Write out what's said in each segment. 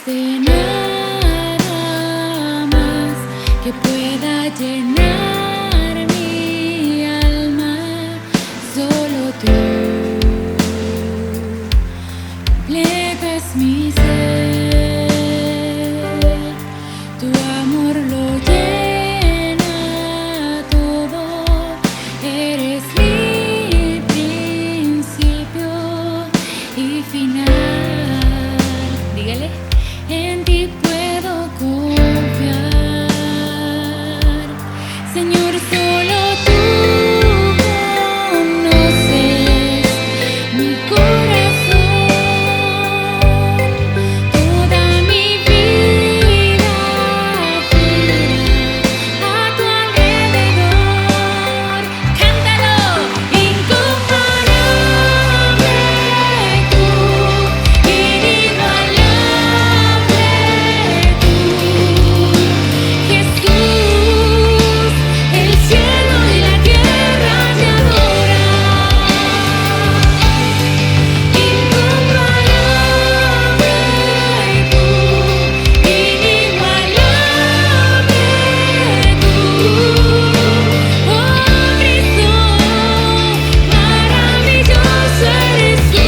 existe nada más que pueda llenar mi alma, solo tú. Completas mi ser, tu amor lo llena todo, eres mi principio y final. Dígale, en ti puedo confiar, Señor, solo tú conoces mi corazón, toda mi vida gira a tu alrededor. Cántalo, incomparable tú, inigualable tú, Jesús, el cielo y la tierra te adoran. Incomparable tú, inigualable tú, oh Cristo, maravilloso eres tú.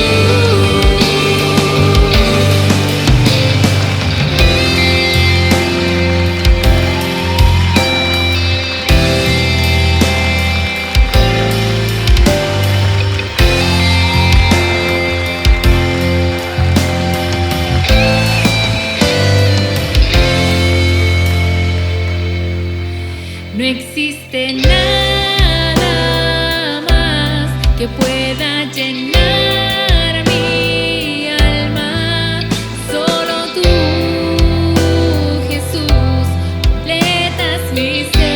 No existe nada más que pueda llenar mi alma, solo tú, Jesús, completas mi ser.